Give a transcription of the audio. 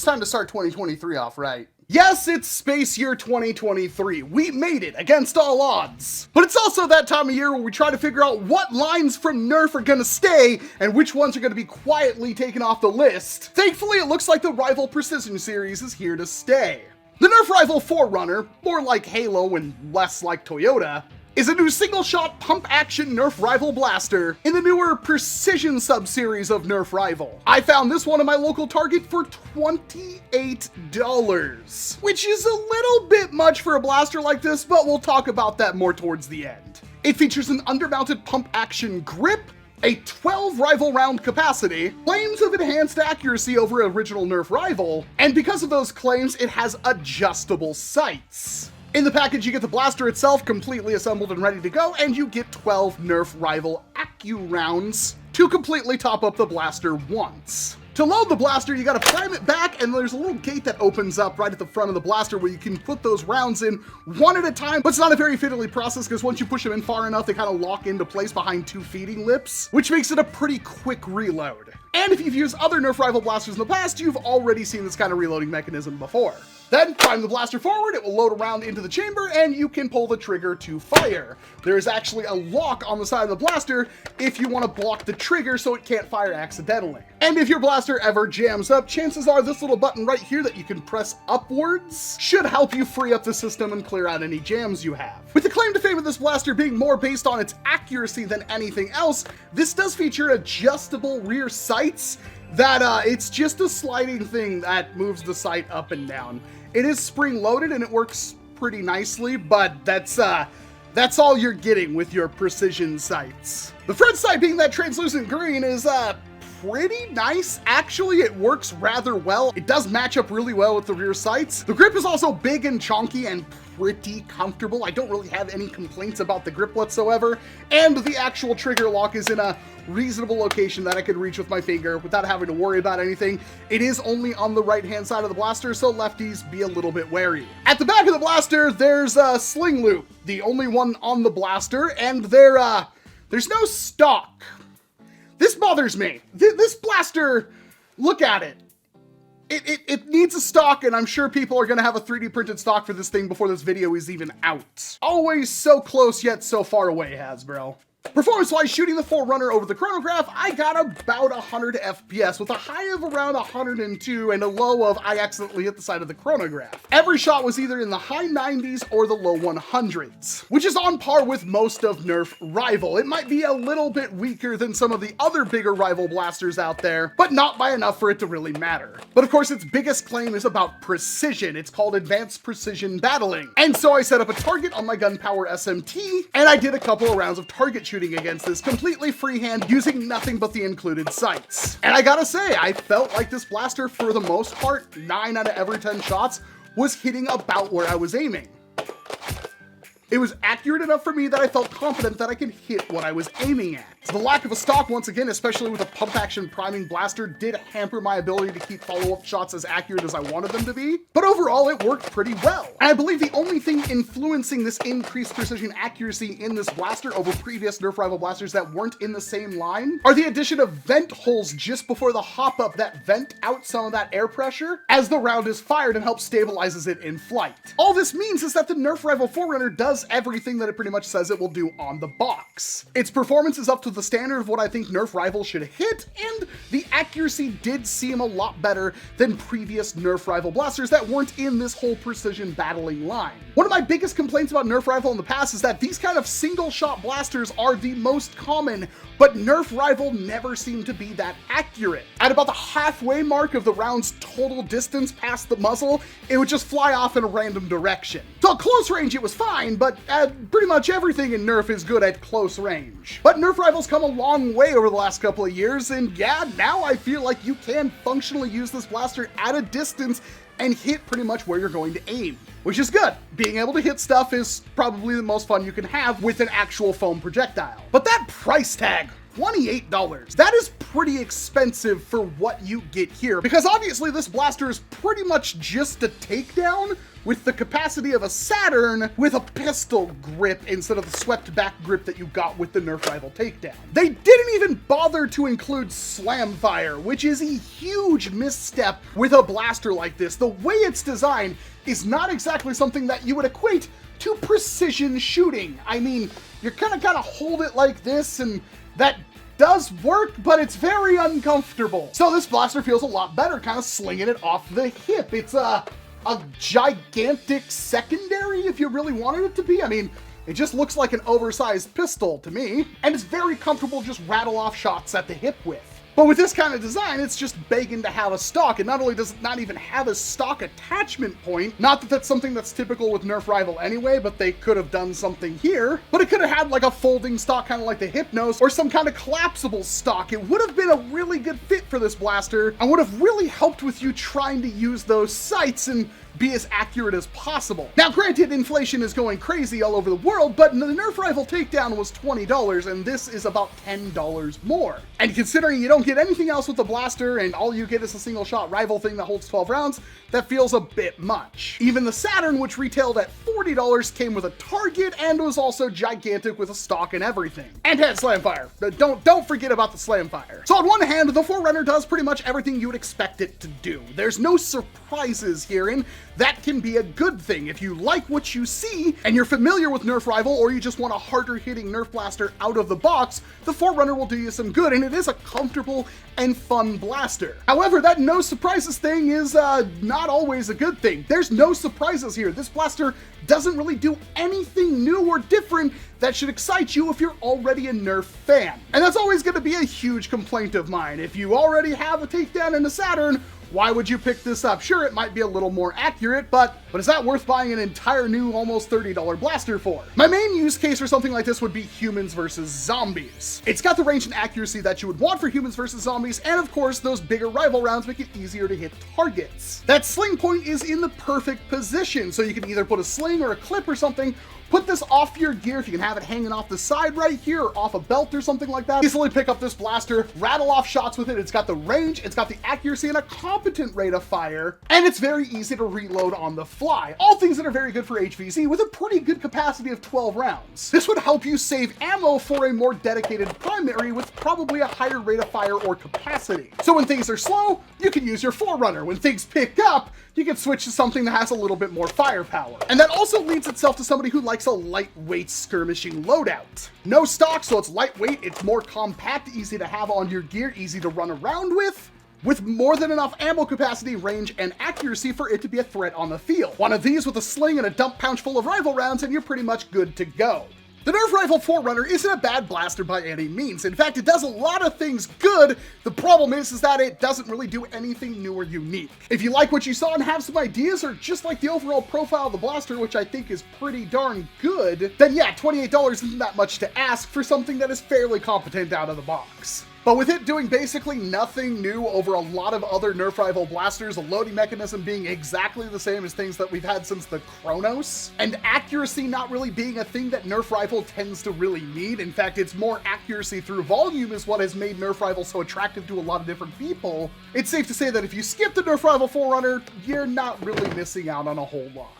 it's time to start 2023 off right. Yes, it's space year 2023. We made it against all odds. But it's also that time of year where we try to figure out what lines from NERF are gonna stay and which ones are gonna be quietly taken off the list. Thankfully, it looks like the Rival Precision series is here to stay. The NERF Rival Forerunner, more like Halo and less like Toyota, is a new single-shot pump-action NERF Rival Blaster in the newer Precision sub-series of NERF Rival. I found this one at my local Target for $28, which is a little bit much for a blaster like this, but we'll talk about that more towards the end. It features an undermounted pump-action grip, a 12 Rival round capacity, claims of enhanced accuracy over original NERF Rival, and because of those claims, it has adjustable sights. In the package, you get the blaster itself completely assembled and ready to go, and you get 12 NERF Rival Accu rounds to completely top up the blaster once. To load the blaster, you gotta prime it back, and there's a little gate that opens up right at the front of the blaster where you can put those rounds in one at a time, but it's not a very fiddly process because once you push them in far enough, they kind of lock into place behind two feeding lips, which makes it a pretty quick reload. And if you've used other NERF Rival blasters in the past, you've already seen this kind of reloading mechanism before. Then prime the blaster forward, it will load around into the chamber, and you can pull the trigger to fire. There is actually a lock on the side of the blaster if you want to block the trigger so it can't fire accidentally. And if your blaster ever jams up, chances are this little button right here that you can press upwards should help you free up the system and clear out any jams you have. With the claim to fame of this blaster being more based on its accuracy than anything else, this does feature adjustable rear sights that it's just a sliding thing that moves the sight up and down. It is spring loaded and it works pretty nicely, but that's all you're getting with your precision sights. The front sight being that translucent green is pretty nice. Actually, it works rather well. It does match up really well with the rear sights. The grip is also big and chonky and pretty comfortable. I don't really have any complaints about the grip whatsoever. And the actual trigger lock is in a reasonable location that I could reach with my finger without having to worry about anything. It is only on the right-hand side of the blaster, so lefties be a little bit wary. At the back of the blaster, there's a sling loop, the only one on the blaster, and there's no stock. This bothers me. This blaster, look at it. It needs a stock, and I'm sure people are gonna have a 3D printed stock for this thing before this video is even out. Always so close yet so far away, Hasbro. Performance-wise, shooting the Forerunner over the chronograph, I got about 100 FPS with a high of around 102 and a low of I accidentally hit the side of the chronograph. Every shot was either in the high 90s or the low 100s, which is on par with most of NERF Rival. It might be a little bit weaker than some of the other bigger Rival blasters out there, but not by enough for it to really matter. But of course, its biggest claim is about precision. It's called Advanced Precision Battling. And so I set up a target on my Gunpower SMT, and I did a couple of rounds of target shooting against this completely freehand using nothing but the included sights. And I gotta say, I felt like this blaster, for the most part, 9 out of every 10 shots, was hitting about where I was aiming. It was accurate enough for me that I felt confident that I could hit what I was aiming at. The lack of a stock, once again, especially with a pump-action priming blaster, did hamper my ability to keep follow-up shots as accurate as I wanted them to be, but overall it worked pretty well. And I believe the only thing influencing this increased precision accuracy in this blaster over previous NERF Rival blasters that weren't in the same line are the addition of vent holes just before the hop-up that vent out some of that air pressure as the round is fired and helps stabilizes it in flight. All this means is that the NERF Rival Forerunner does everything that it pretty much says it will do on the box. Its performance is up to the standard of what I think NERF Rival should hit, and the accuracy did seem a lot better than previous NERF Rival blasters that weren't in this whole precision battling line. One of my biggest complaints about NERF Rival in the past is that these kind of single-shot blasters are the most common, but NERF Rival never seemed to be that accurate. At about the halfway mark of the round's total distance past the muzzle, it would just fly off in a random direction. So at close range it was fine, but pretty much everything in NERF is good at close range. But NERF Rival's come a long way over the last couple of years, and yeah, now I feel like you can functionally use this blaster at a distance and hit pretty much where you're going to aim, which is good. Being able to hit stuff is probably the most fun you can have with an actual foam projectile. But that price tag, $28. That is pretty expensive for what you get here, because obviously this blaster is pretty much just a takedown with the capacity of a Saturn with a pistol grip instead of the swept back grip that you got with the NERF Rival takedown. They didn't even bother to include slam fire, which is a huge misstep with a blaster like this. The way it's designed is not exactly something that you would equate to precision shooting. I mean, you're gonna kind of hold it like this, and that does work, but it's very uncomfortable. So this blaster feels a lot better kind of slinging it off the hip. It's a gigantic secondary if you really wanted it to be. I mean, it just looks like an oversized pistol to me, and it's very comfortable just rattle off shots at the hip with. But with this kind of design, it's just begging to have a stock, and not only does it not even have a stock attachment point, not that that's something that's typical with NERF Rival anyway, but they could have done something here, but it could have had like a folding stock kind of like the Hypnos, or some kind of collapsible stock. It would have been a really good fit for this blaster, and would have really helped with you trying to use those sights and be as accurate as possible. Now granted, inflation is going crazy all over the world, but the NERF Rival takedown was $20, and this is about $10 more. And considering you don't get anything else with the blaster, and all you get is a single shot Rival thing that holds 12 rounds, that feels a bit much. Even the Saturn, which retailed at $40, came with a target and was also gigantic with a stock and everything. And had slam fire. Don't forget about the slam fire. So on one hand, the Forerunner does pretty much everything you would expect it to do. There's no surprises here, and that can be a good thing. If you like what you see, and you're familiar with NERF Rival, or you just want a harder hitting NERF blaster out of the box, the Forerunner will do you some good, and it is a comfortable and fun blaster. However, that no surprises thing is not always a good thing. There's no surprises here. This blaster doesn't really do anything new or different that should excite you if you're already a NERF fan. And that's always going to be a huge complaint of mine. If you already have a takedown and a Saturn, why would you pick this up? Sure, it might be a little more accurate, but is that worth buying an entire new, almost $30 blaster for? My main use case for something like this would be humans versus zombies. It's got the range and accuracy that you would want for humans versus zombies, and of course, those bigger Rival rounds make it easier to hit targets. That sling point is in the perfect position, so you can either put a sling or a clip or something, put this off your gear if you can have it hanging off the side right here or off a belt or something like that. Easily pick up this blaster, rattle off shots with it. It's got the range, it's got the accuracy and a competent rate of fire, and it's very easy to reload on the fly. All things that are very good for HVZ with a pretty good capacity of 12 rounds. This would help you save ammo for a more dedicated primary with probably a higher rate of fire or capacity. So when things are slow, you can use your Forerunner. When things pick up, you can switch to something that has a little bit more firepower. And that also leads itself to somebody who likes a lightweight skirmishing loadout. No stock, so it's lightweight, it's more compact, easy to have on your gear, easy to run around with more than enough ammo capacity, range, and accuracy for it to be a threat on the field. One of these with a sling and a dump pouch full of Rival rounds, and you're pretty much good to go. The NERF Rival Forerunner isn't a bad blaster by any means. In fact, it does a lot of things good. The problem is that it doesn't really do anything new or unique. If you like what you saw and have some ideas, or just like the overall profile of the blaster, which I think is pretty darn good, then yeah, $28 isn't that much to ask for something that is fairly competent out of the box. But with it doing basically nothing new over a lot of other NERF Rival blasters, the loading mechanism being exactly the same as things that we've had since the Chronos, and accuracy not really being a thing that NERF Rival tends to really need. In fact, it's more accuracy through volume is what has made NERF Rival so attractive to a lot of different people. It's safe to say that if you skip the NERF Rival Forerunner, you're not really missing out on a whole lot.